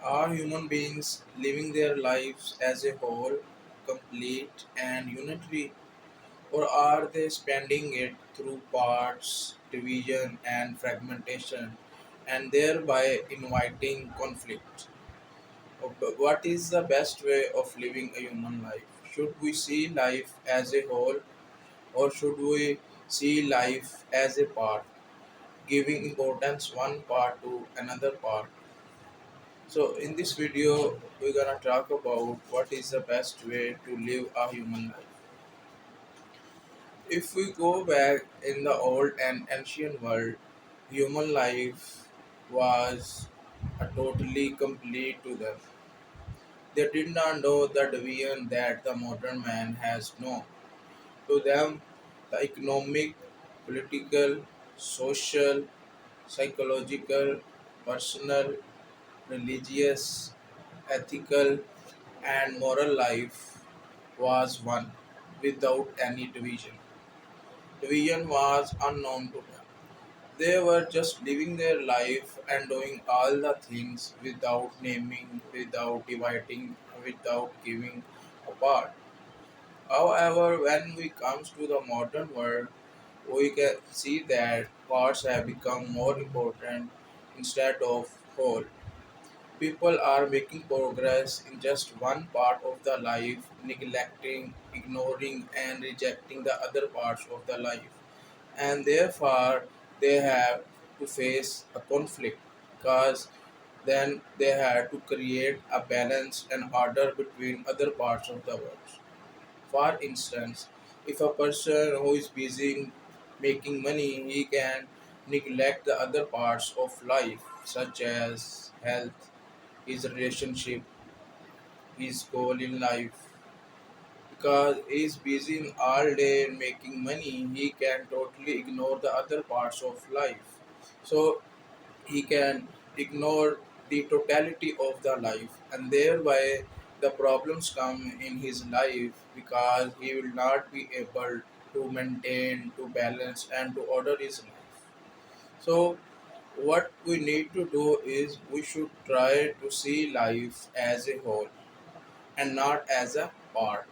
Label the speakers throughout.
Speaker 1: Are human beings living their lives as a whole, complete and unitary, or are they spending it through parts, division, and fragmentation, and thereby inviting conflict? What is the best way of living a human life? Should we see life as a whole, or should we see life as a part, giving importance one part to another part? So in this video, we're gonna talk about what is the best way to live a human life. If we go back in the old and ancient world, human life was a totally complete to them. They did not know the division that the modern man has known. To them, the economic, political, social, psychological, personal, religious, ethical, and moral life was one without any division. Division was unknown to them. They were just living their life and doing all the things without naming, without dividing, without giving apart. However, when we comes to the modern world, we can see that parts have become more important instead of whole. People are making progress in just one part of the life, neglecting, ignoring, and rejecting the other parts of the life. And therefore, they have to face a conflict because then they have to create a balance and order between other parts of the world. For instance, if a person who is busy making money, he can neglect the other parts of life, such as health, his relationship, his goal in life. Because he's busy all day making money, he can totally ignore the other parts of life. So he can ignore the totality of the life, and thereby the problems come in his life because he will not be able to maintain, to balance, and to order his life. So what we need to do is we should try to see life as a whole and not as a part,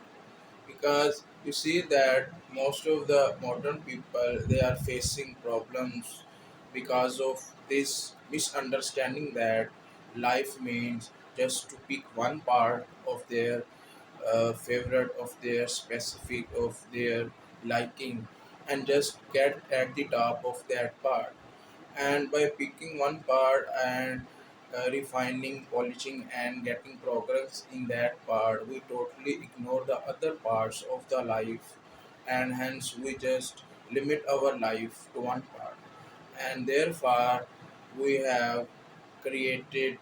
Speaker 1: because you see that most of the modern people, they are facing problems because of this misunderstanding that life means just to pick one part of their favorite, of their specific, of their liking, and just get at the top of that part. And by picking one part and refining, polishing, and getting progress in that part, we totally ignore the other parts of the life, and hence we just limit our life to one part. And therefore, we have created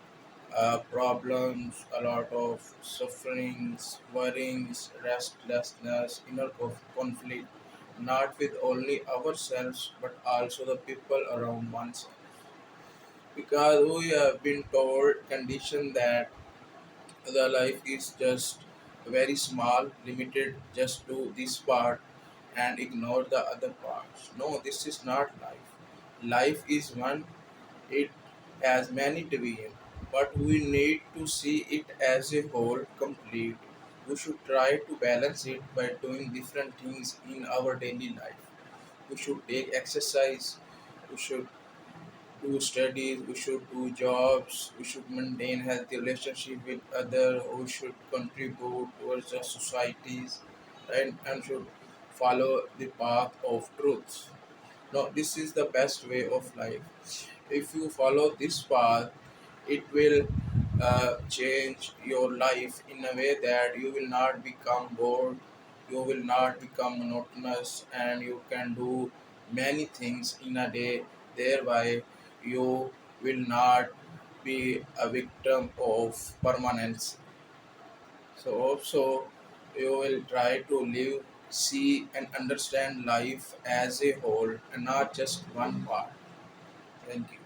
Speaker 1: problems, a lot of sufferings, worries, restlessness, inner conflict, not with only ourselves but also the people around oneself. Because we have been told, conditioned that the life is just very small, limited just to this part and ignore the other parts. No, this is not life. Life is one, it has many divisions, but we need to see it as a whole, complete. We should try to balance it by doing different things in our daily life. We should take exercise, we should do studies, we should do jobs, we should maintain healthy relationship with other, we should contribute towards the societies, and should follow the path of truth. Now, this is the best way of life. If you follow this path, it will change your life in a way that you will not become bored, you will not become monotonous, and you can do many things in a day. Thereby, you will not be a victim of permanence. So, also, you will try to live, see, and understand life as a whole and not just one part. Thank you.